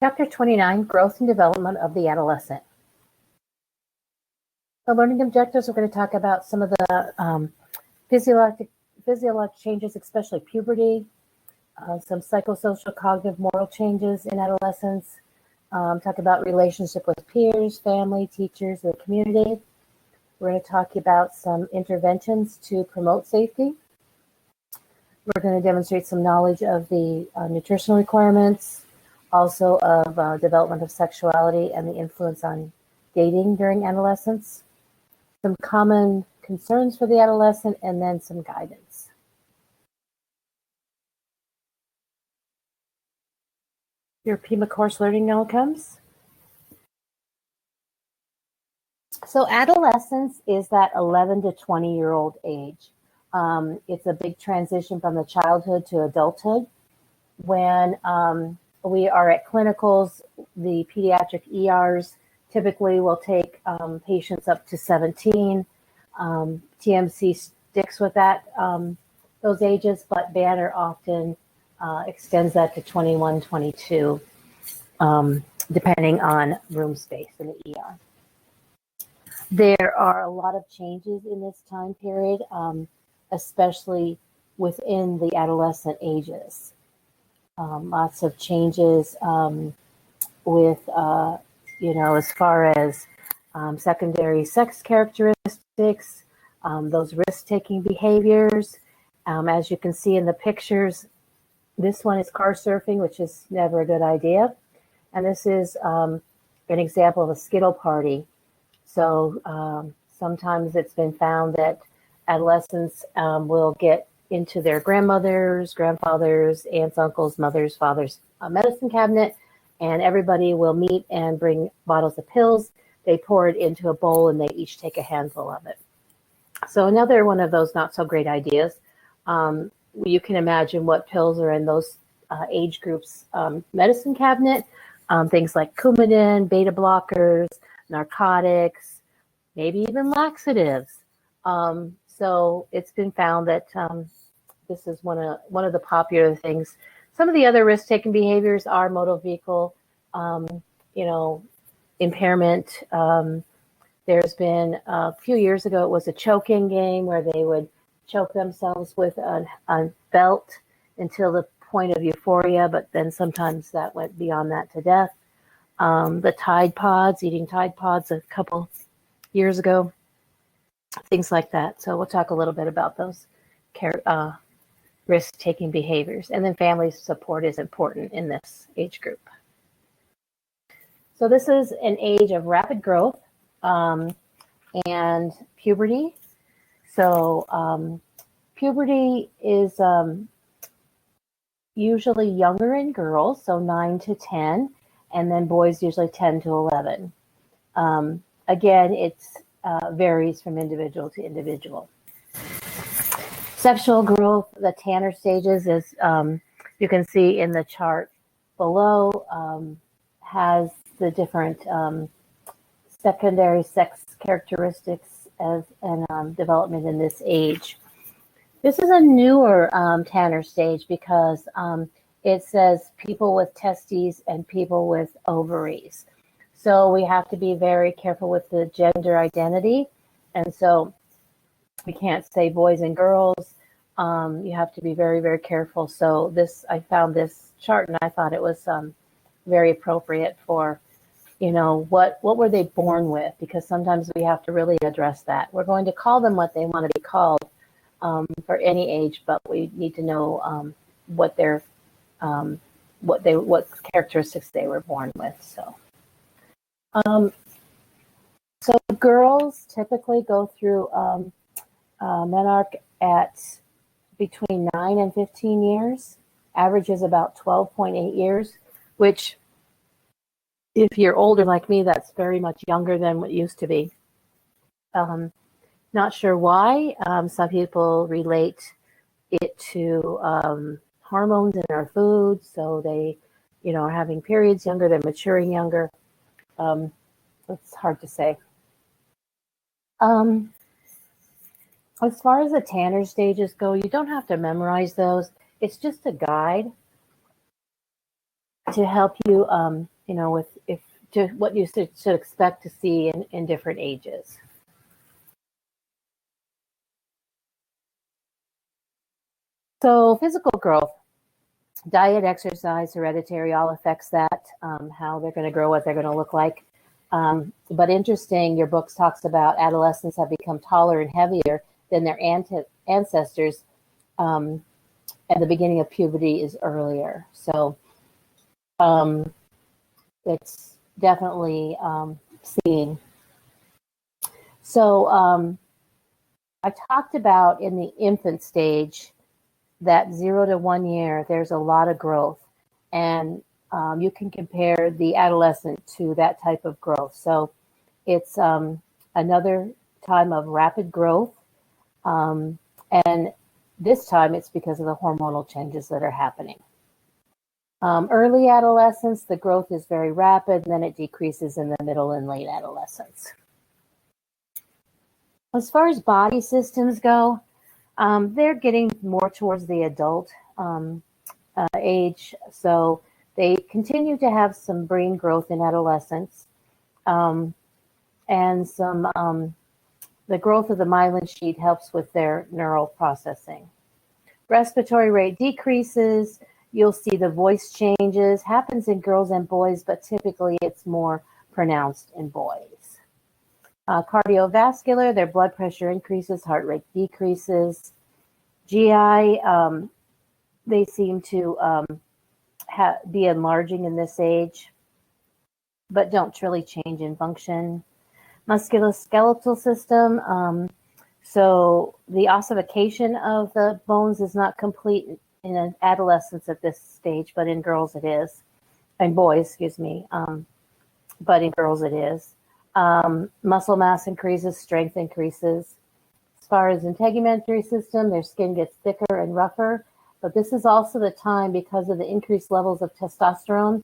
Chapter 29, Growth and Development of the Adolescent. The learning objectives, we're going to talk about some of the physiologic changes, especially puberty, some psychosocial, cognitive, moral changes in adolescence, talk about relationship with peers, family, teachers, and the community. We're going to talk about some interventions to promote safety. We're going to demonstrate some knowledge of the nutritional requirements, also of development of sexuality and the influence on dating during adolescence, some common concerns for the adolescent, and then some guidance. Your PEMA course learning outcomes. So adolescence is that 11 to 20-year-old age. It's a big transition from the childhood to adulthood. When we are at clinicals, the pediatric ERs typically will take patients up to 17. TMC sticks with that, those ages, but Banner often extends that to 21, 22, depending on room space in the ER. There are a lot of changes in this time period, especially within the adolescent ages. Lots of changes with, as far as secondary sex characteristics, those risk-taking behaviors. As you can see in the pictures, this one is car surfing, which is never a good idea. And this is an example of a Skittle party. So sometimes it's been found that adolescents will get into their grandmothers, grandfathers, aunts, uncles, mothers, fathers' medicine cabinet, and everybody will meet and bring bottles of pills. They pour it into a bowl and they each take a handful of it. So another one of those not so great ideas. You can imagine what pills are in those age groups' medicine cabinet. Things like Coumadin, beta blockers, narcotics, maybe even laxatives. So it's been found that this is one of the popular things. Some of the other risk-taking behaviors are motor vehicle, impairment. There's been a few years ago, it was a choking game where they would choke themselves with a belt until the point of euphoria, but then sometimes that went beyond that to death. The Tide Pods, eating Tide Pods a couple years ago, things like that. So we'll talk a little bit about those risk-taking behaviors. And then family support is important in this age group. So this is an age of rapid growth and puberty. So puberty is usually younger in girls, so 9 to 10, and then boys usually 10 to 11. Again, it varies from individual to individual. Sexual growth, the Tanner stages, is you can see in the chart below, has the different secondary sex characteristics and development in this age. This is a newer Tanner stage because it says people with testes and people with ovaries. So we have to be very careful with the gender identity. And so we can't say boys and girls. You have to be very, very careful. So I found this chart and I thought it was very appropriate for, what were they born with? Because sometimes we have to really address that. We're going to call them what they want to be called for any age, but we need to know what characteristics they were born with. So girls typically go through menarche at between 9 and 15 years. Average is about 12.8 years, which if you're older like me, that's very much younger than what used to be. Not sure why. Some people relate it to hormones in our food. So they, are having periods younger, they're maturing younger. It's hard to say. As far as the Tanner stages go, you don't have to memorize those. It's just a guide. to help you, with what you should expect to see in different ages. So physical growth, diet, exercise, hereditary, all affects that, how they're going to grow, what they're going to look like. But interesting, your book talks about adolescents have become taller and heavier than their ancestors, and the beginning of puberty is earlier. So it's definitely seen. So I talked about in the infant stage, that 0 to 1 year, there's a lot of growth. And you can compare the adolescent to that type of growth. So it's another time of rapid growth. And this time it's because of the hormonal changes that are happening. Early adolescence, the growth is very rapid, and then it decreases in the middle and late adolescence. As far as body systems go, they're getting more towards the adult age, so they continue to have some brain growth in adolescence, and some the growth of the myelin sheet helps with their neural processing. Respiratory rate decreases. You'll see the voice changes. Happens in girls and boys, but typically it's more pronounced in boys. Cardiovascular, their blood pressure increases, heart rate decreases. GI, they seem to be enlarging in this age, but don't really change in function. Musculoskeletal system, so the ossification of the bones is not complete in an adolescence at this stage, but in girls it is, and boys, excuse me, but in girls it is. Muscle mass increases, strength increases. As far as integumentary system, their skin gets thicker and rougher, but this is also the time, because of the increased levels of testosterone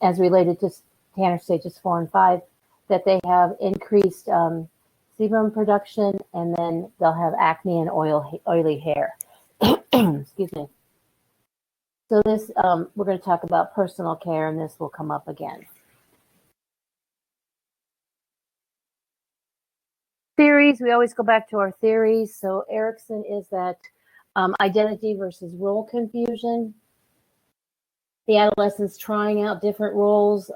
as related to Tanner stages 4 and 5, that they have increased sebum production, and then they'll have acne and oily hair. Excuse me. So this, we're going to talk about personal care, and this will come up again. Theories, we always go back to our theories. So Erickson is that identity versus role confusion. The adolescents trying out different roles.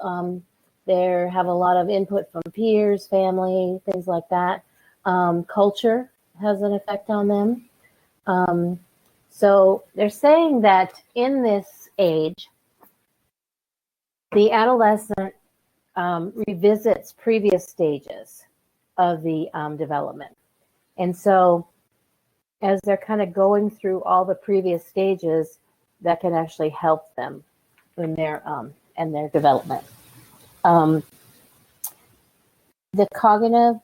They have a lot of input from peers, family, things like that. Culture has an effect on them. So they're saying that in this age, the adolescent revisits previous stages of the development. And so as they're kind of going through all the previous stages, that can actually help them in their development. The cognitive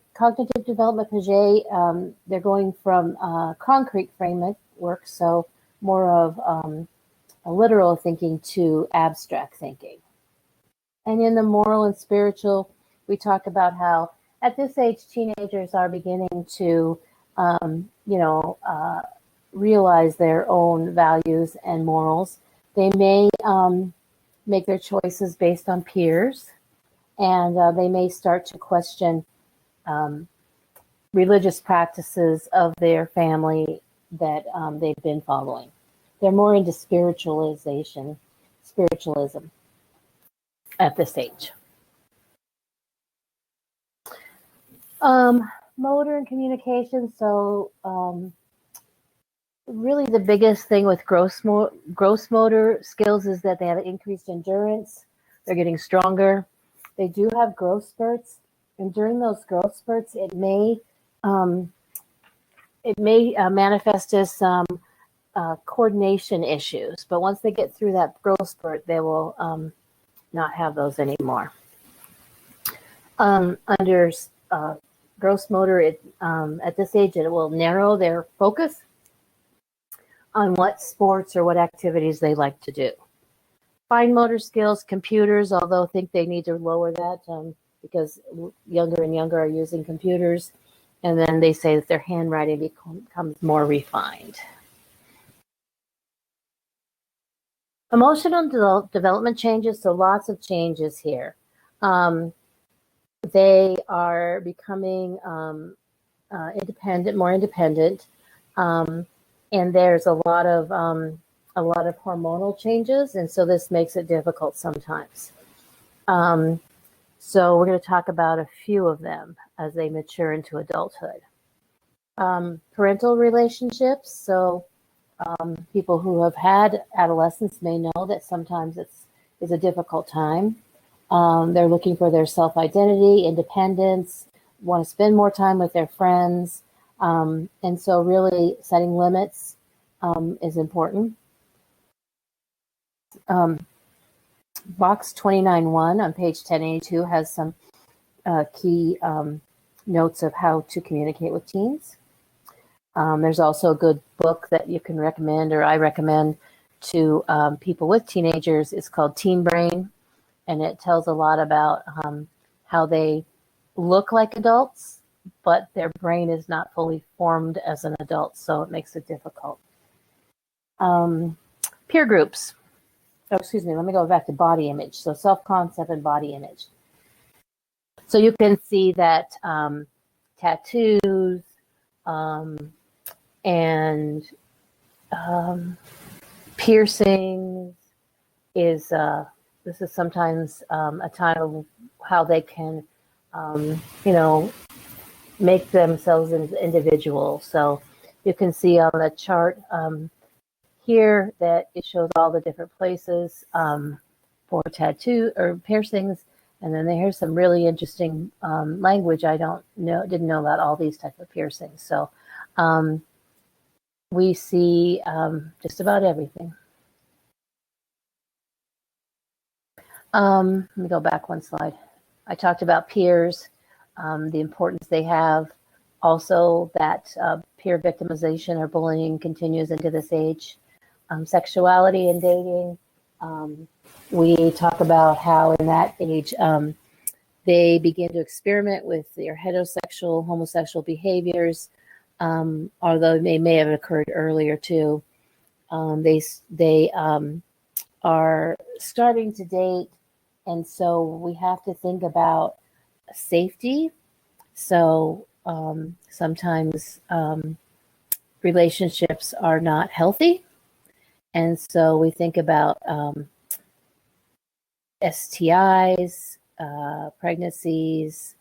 development, Piaget, they're going from concrete framework, so more of a literal thinking, to abstract thinking. And in the moral and spiritual, we talk about how at this age, teenagers are beginning to, realize their own values and morals. They may make their choices based on peers, and they may start to question religious practices of their family that they've been following. They're more into spiritualism at this age. Motor and communication. So really the biggest thing with gross motor skills is that they have increased endurance. They're getting stronger. They do have growth spurts, and during those growth spurts, it may manifest as some coordination issues. But once they get through that growth spurt, they will not have those anymore. Under gross motor, at this age, it will narrow their focus on what sports or what activities they like to do. Fine motor skills, computers, although I think they need to lower that because younger and younger are using computers. And then they say that their handwriting becomes more refined. Emotional development changes, so lots of changes here. They are becoming independent, more independent, and there's a lot of hormonal changes, and so this makes it difficult sometimes. So we're going to talk about a few of them as they mature into adulthood. Parental relationships. So people who have had adolescence may know that sometimes it's a difficult time. They're looking for their self-identity, independence, want to spend more time with their friends. And so really setting limits is important. Box 29.1 on page 1082 has some key notes of how to communicate with teens. There's also a good book that you can recommend, or I recommend to people with teenagers. It's called Teen Brain, and it tells a lot about how they look like adults, but their brain is not fully formed as an adult, so it makes it difficult. Peer groups. Oh, excuse me, let me go back to body image. So self-concept and body image. So you can see that tattoos and piercings is this is sometimes a time of how they can make themselves as individuals. So you can see on the chart here that it shows all the different places for tattoo or piercings, and then here's some really interesting language. I didn't know about all these types of piercings. So we see just about everything. Let me go back one slide. I talked about peers, the importance they have. Also that peer victimization or bullying continues into this age. Sexuality and dating. We talk about how in that age they begin to experiment with their heterosexual, homosexual behaviors, although they may have occurred earlier too. They are starting to date, and so we have to think about safety. So sometimes relationships are not healthy. And so we think about STIs, pregnancies.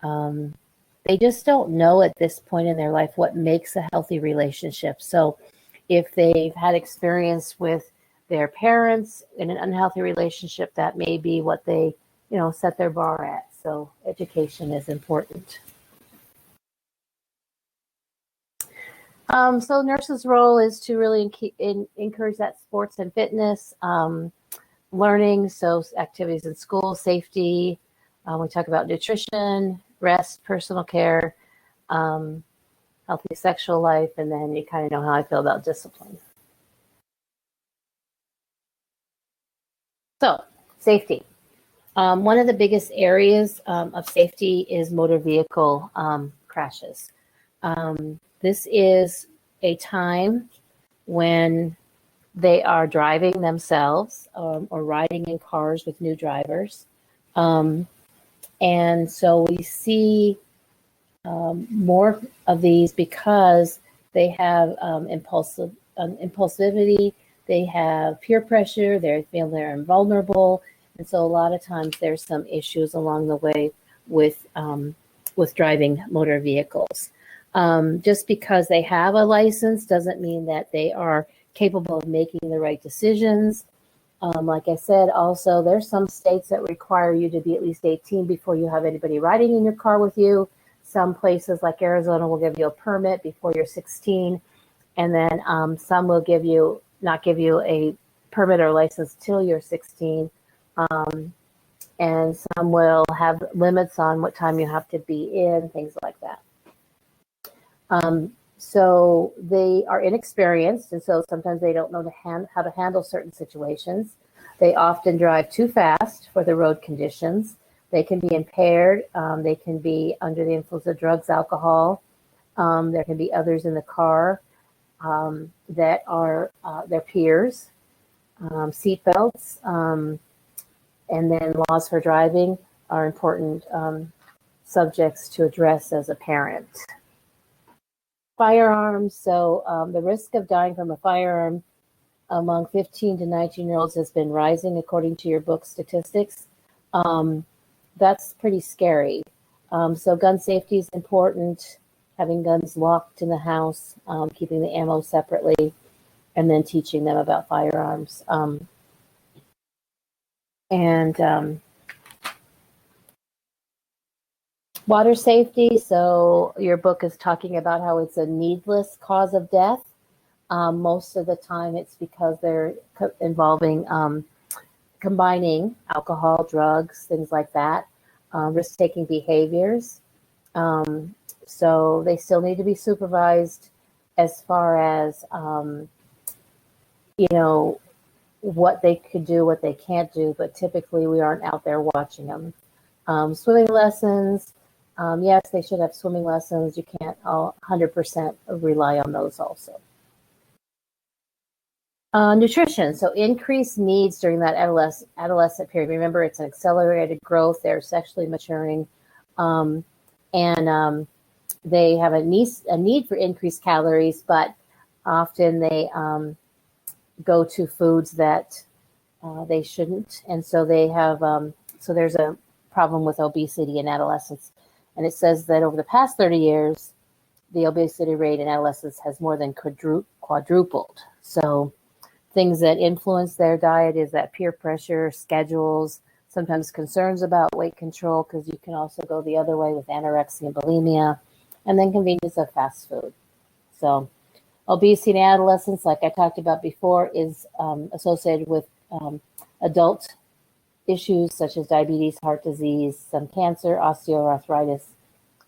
They just don't know at this point in their life what makes a healthy relationship. So if they've had experience with their parents in an unhealthy relationship, that may be what they, set their bar at. So education is important. So nurse's role is to really encourage that sports and fitness, learning, so activities in school, safety. We talk about nutrition, rest, personal care, healthy sexual life, and then you kind of know how I feel about discipline. So safety. One of the biggest areas of safety is motor vehicle crashes. This is a time when they are driving themselves or riding in cars with new drivers. And so we see more of these because they have impulsivity, they have peer pressure, they feel they're invulnerable. And so a lot of times there's some issues along the way with driving motor vehicles. Just because they have a license doesn't mean that they are capable of making the right decisions. Like I said, also, there's some states that require you to be at least 18 before you have anybody riding in your car with you. Some places like Arizona will give you a permit before you're 16. And then some will not give you a permit or license till you're 16. And some will have limits on what time you have to be in, things like that. So they are inexperienced, and so sometimes they don't know how to handle certain situations. They often drive too fast for the road conditions. They can be impaired. They can be under the influence of drugs, alcohol. There can be others in the car that are their peers. seat belts, and then laws for driving are important subjects to address as a parent. Firearms. So the risk of dying from a firearm among 15 to 19-year-olds has been rising, according to your book statistics. That's pretty scary. So gun safety is important, having guns locked in the house, keeping the ammo separately, and then teaching them about firearms. Water safety. So your book is talking about how it's a needless cause of death. Most of the time it's because they're involving combining alcohol, drugs, things like that, risk-taking behaviors. So they still need to be supervised as far as, what they could do, what they can't do, but typically we aren't out there watching them. Swimming lessons. Yes, they should have swimming lessons. You can't 100% rely on those also. Nutrition. So increased needs during that adolescent period. Remember, it's an accelerated growth. They're sexually maturing. And they have a need for increased calories, but often they go to foods that they shouldn't. And so they have, so there's a problem with obesity in adolescents. And it says that over the past 30 years, the obesity rate in adolescents has more than quadrupled. So things that influence their diet is that peer pressure, schedules, sometimes concerns about weight control, because you can also go the other way with anorexia and bulimia, and then convenience of fast food. So obesity in adolescents, like I talked about before, is associated with adult issues such as diabetes, heart disease, some cancer, osteoarthritis,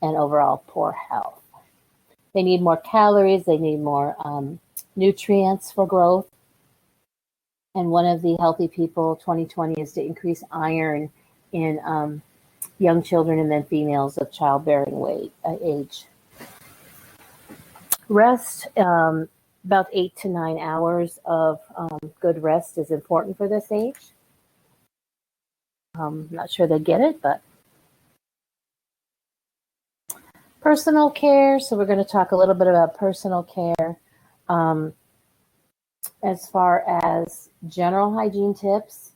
and overall poor health. They need more calories. They need more nutrients for growth. And one of the Healthy People 2020 is to increase iron in young children and then females of childbearing age. Rest, about 8 to 9 hours of good rest is important for this age. Not sure they get it, but personal care. So we're going to talk a little bit about personal care. As far as general hygiene tips,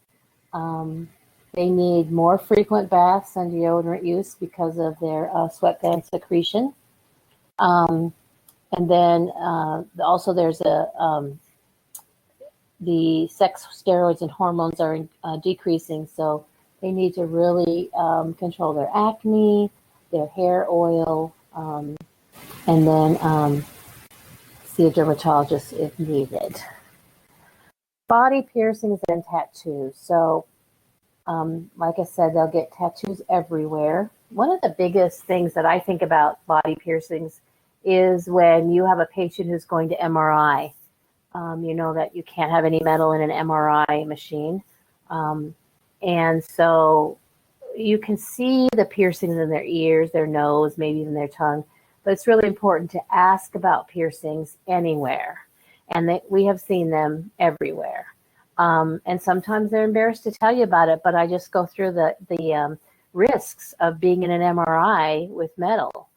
they need more frequent baths and deodorant use because of their sweat gland secretion. And then also there's the sex steroids and hormones are decreasing, so they need to really control their acne, their hair oil, and then see a dermatologist if needed. Body piercings and tattoos. So, like I said, they'll get tattoos everywhere. One of the biggest things that I think about body piercings is when you have a patient who's going to MRI. You know that you can't have any metal in an MRI machine. And so you can see the piercings in their ears, their nose, maybe even their tongue. But it's really important to ask about piercings anywhere. And we have seen them everywhere. And sometimes they're embarrassed to tell you about it, but I just go through the risks of being in an MRI with metal.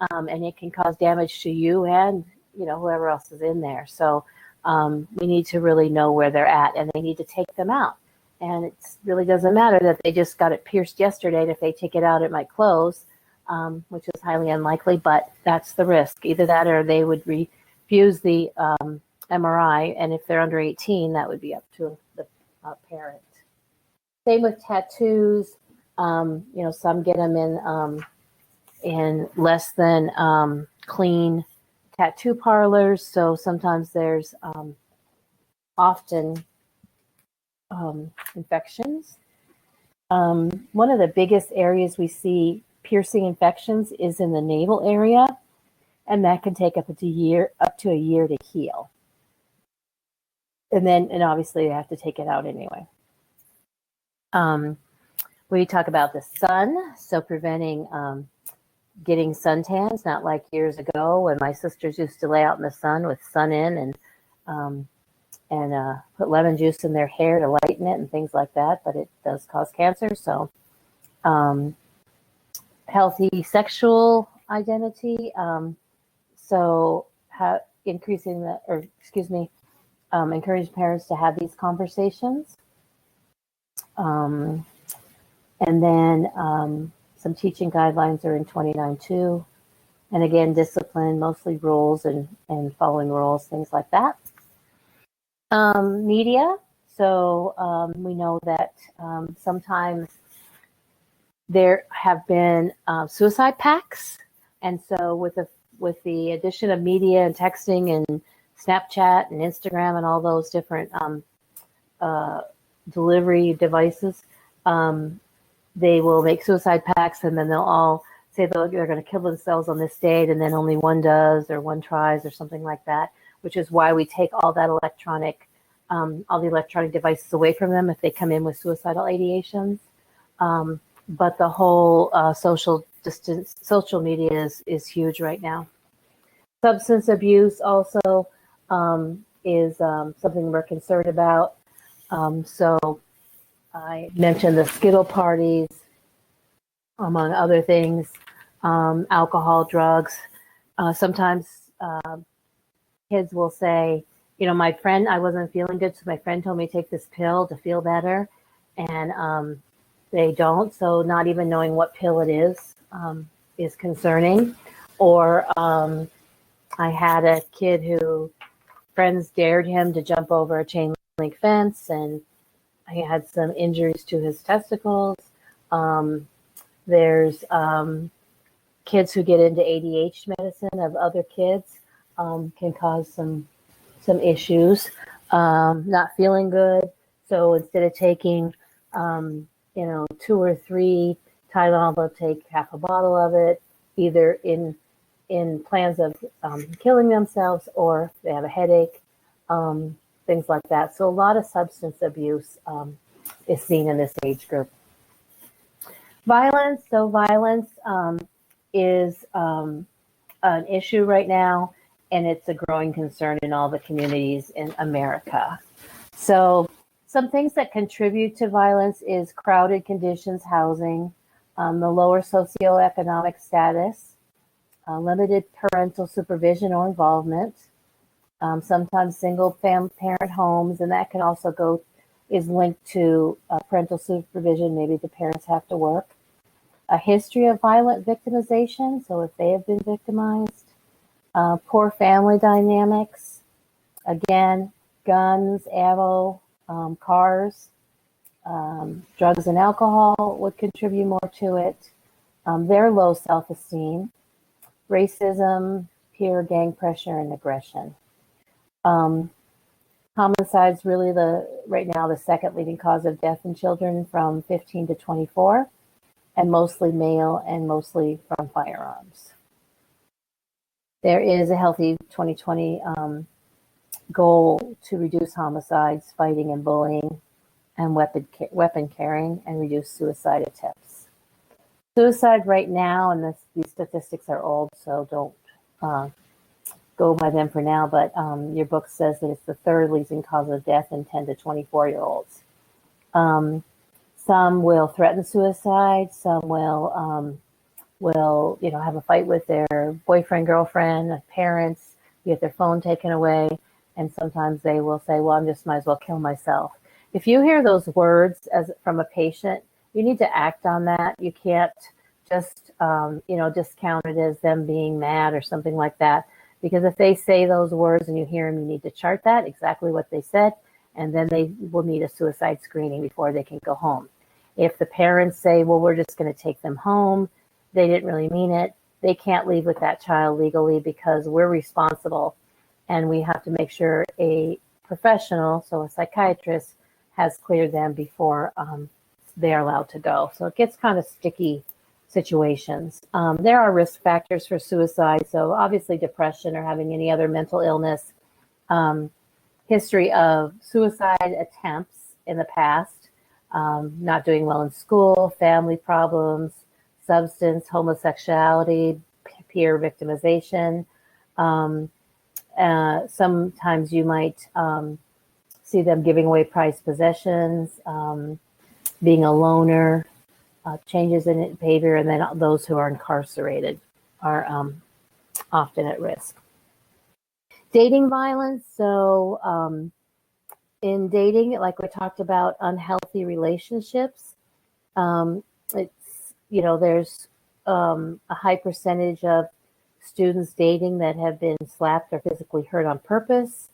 And it can cause damage to you and, whoever else is in there. So we need to really know where they're at, and they need to take them out. And it really doesn't matter that they just got it pierced yesterday. And if they take it out, it might close, which is highly unlikely, but that's the risk. Either that or they would refuse the MRI, and if they're under 18, that would be up to the parent. Same with tattoos. Some get them in less than clean tattoo parlors, so sometimes there's often infections. One of the biggest areas we see piercing infections is in the navel area, and that can take up to a year to heal. And obviously you have to take it out anyway. We talk about the sun, so preventing getting suntans, not like years ago when my sisters used to lay out in the sun with sun in and put lemon juice in their hair to lighten it and things like that, but it does cause cancer. So um, healthy sexual identity. So increasing the, or excuse me, encourage parents to have these conversations. Um, and then some teaching guidelines are in 29 too. And again, discipline, mostly rules and following rules, things like that. Media. So we know that sometimes there have been suicide pacts. And so with the addition of media and texting and Snapchat and Instagram and all those different delivery devices, they will make suicide pacts, and then they'll all say they're going to kill themselves on this date, and then only one does or one tries or something like that, which is why we take all that all the electronic devices away from them if they come in with suicidal ideations. But the whole social media is huge right now. Substance abuse also is something we're concerned about. So I mentioned the Skittle parties, among other things, alcohol, drugs. Sometimes kids will say, my friend, I wasn't feeling good, so my friend told me to take this pill to feel better. And they don't. So not even knowing what pill it is concerning. Or I had a kid who friends dared him to jump over a chain link fence, and he had some injuries to his testicles. There's kids who get into ADHD medicine of other kids, can cause some issues, not feeling good. So instead of taking, 2 or 3 Tylenol, they'll take half a bottle of it, either in plans of killing themselves, or they have a headache, things like that. So a lot of substance abuse is seen in this age group. Violence. So violence is an issue right now, and it's a growing concern in all the communities in America. So some things that contribute to violence is crowded conditions, housing, the lower socioeconomic status, limited parental supervision or involvement, sometimes single parent homes, and that can also is linked to parental supervision. Maybe the parents have to work. A history of violent victimization, so if they have been victimized. Poor family dynamics. Again, guns, ammo, cars, drugs and alcohol would contribute more to it. Their low self-esteem, racism, peer gang pressure, and aggression. Homicide's really right now the second leading cause of death in children from 15 to 24, and mostly male and mostly from firearms. There is a healthy 2020 goal to reduce homicides, fighting and bullying, and weapon carrying, and reduce suicide attempts. Suicide right now, and these statistics are old, so don't go by them for now, but your book says that it's the third leading cause of death in 10 to 24-year-olds. Some will threaten suicide. Some will have a fight with their boyfriend, girlfriend, parents, get their phone taken away, and sometimes they will say, well, I just might as well kill myself. If you hear those words from a patient, you need to act on that. You can't just discount it as them being mad or something like that. Because if they say those words and you hear them, you need to chart that, exactly what they said, and then they will need a suicide screening before they can go home. If the parents say, well, we're just going to take them home, they didn't really mean it, they can't leave with that child legally because we're responsible, and we have to make sure a professional, so a psychiatrist, has cleared them before they're allowed to go. So it gets kind of sticky situations. There are risk factors for suicide. So obviously depression or having any other mental illness, history of suicide attempts in the past, not doing well in school, family problems, substance, homosexuality, peer victimization. Sometimes you might see them giving away prized possessions, being a loner, changes in behavior, and then those who are incarcerated are often at risk. Dating violence. So in dating, like we talked about, unhealthy relationships, it's, there's a high percentage of students dating that have been slapped or physically hurt on purpose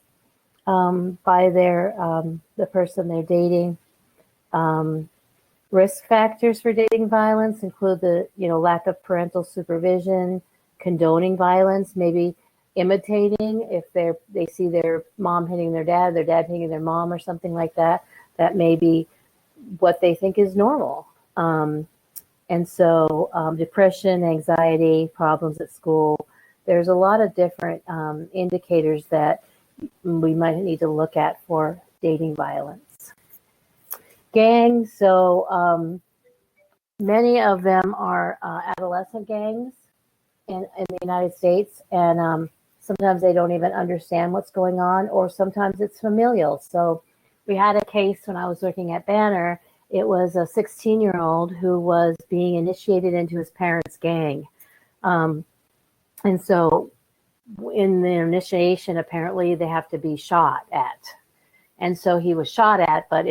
by the person they're dating. Risk factors for dating violence include the lack of parental supervision, condoning violence, maybe imitating if they see their mom hitting their dad hitting their mom or something like that. That may be what they think is normal. And so depression, anxiety, problems at school, there's a lot of different indicators that we might need to look at for dating violence. Gangs, so many of them are adolescent gangs in the United States, and sometimes they don't even understand what's going on, or sometimes it's familial. So we had a case when I was working at Banner. It was a 16-year-old who was being initiated into his parents' gang. And so in the initiation, apparently they have to be shot at. And so he was shot at, but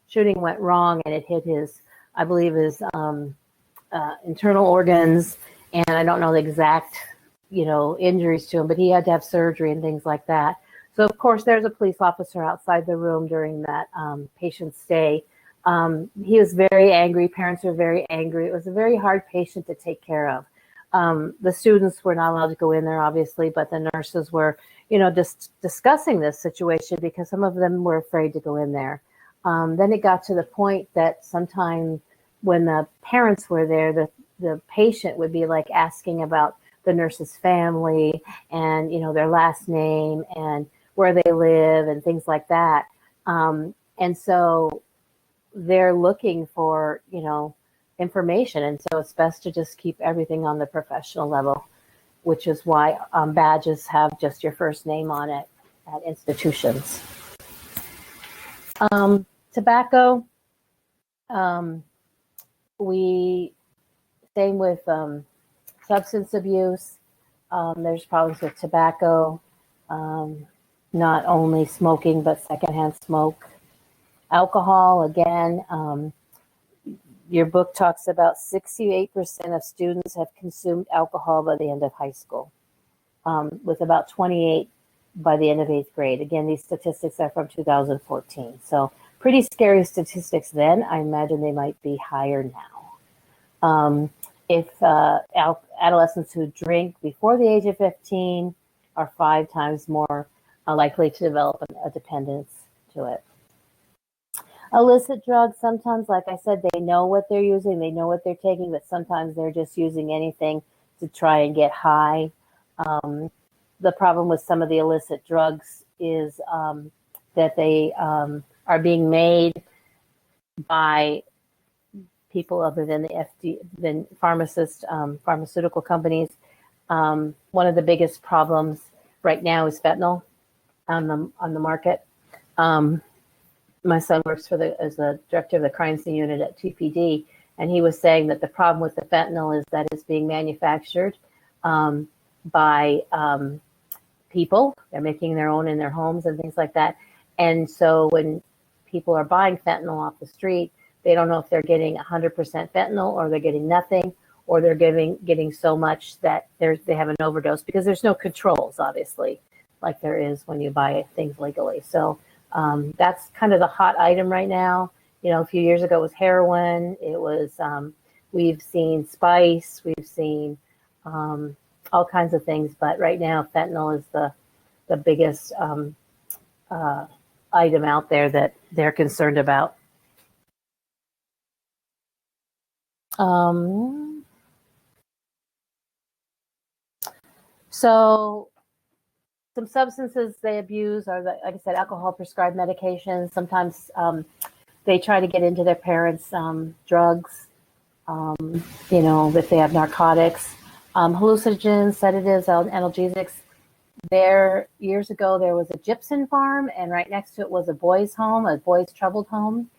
shooting went wrong, and it hit his internal organs. And I don't know the exact, injuries to him, but he had to have surgery and things like that. So of course there's a police officer outside the room during that patient's stay. He was very angry. Parents were very angry. It was a very hard patient to take care of. The students were not allowed to go in there, obviously, but the nurses were, just discussing this situation because some of them were afraid to go in there. Then it got to the point that sometime when the parents were there, the patient would be like asking about the nurse's family and, their last name and where they live and things like that. And so they're looking for, information. And so it's best to just keep everything on the professional level, which is why badges have just your first name on it at institutions. Tobacco, same with substance abuse. There's problems with tobacco, not only smoking, but secondhand smoke. Alcohol, again, your book talks about 68% of students have consumed alcohol by the end of high school, with about 28 by the end of 8th grade. Again, these statistics are from 2014. So pretty scary statistics then. I imagine they might be higher now. If adolescents who drink before the age of 15 are 5 times more likely to develop a dependence to it. Illicit drugs, sometimes, like I said, they know what they're using, they know what they're taking, but sometimes they're just using anything to try and get high. The problem with some of the illicit drugs is that they are being made by people other than than pharmaceutical companies. One of the biggest problems right now is fentanyl on the market. My son works as the director of the crime scene unit at TPD, and he was saying that the problem with the fentanyl is that it's being manufactured by people. They're making their own in their homes and things like that. And so when people are buying fentanyl off the street, they don't know if they're getting 100% fentanyl or they're getting nothing, or they're getting so much that they have an overdose, because there's no controls, obviously, like there is when you buy things legally. So that's kind of the hot item right now. A few years ago it was heroin. It was, we've seen spice, we've seen all kinds of things, but right now fentanyl is the biggest item out there that they're concerned about. So some substances they abuse are, like I said, alcohol, prescribed medications. Sometimes they try to get into their parents' drugs, if they have narcotics, hallucinogens, sedatives, analgesics. There, years ago, there was a gypsum farm, and right next to it was a boys' home, a boys' troubled home.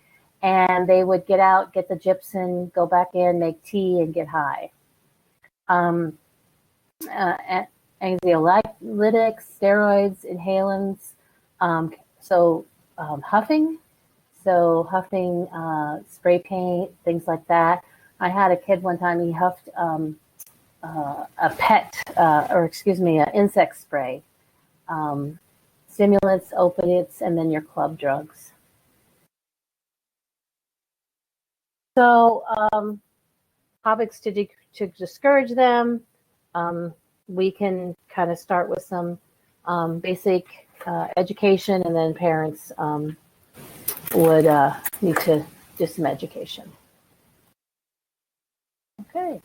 And they would get out, get the gypsum, go back in, make tea, and get high. Um, Anxiolytics, steroids, inhalants, huffing, spray paint, things like that. I had a kid one time, he huffed an insect spray, stimulants, opiates, and then your club drugs. So topics to discourage them. We can kind of start with some basic education, and then parents would need to do some education. Okay.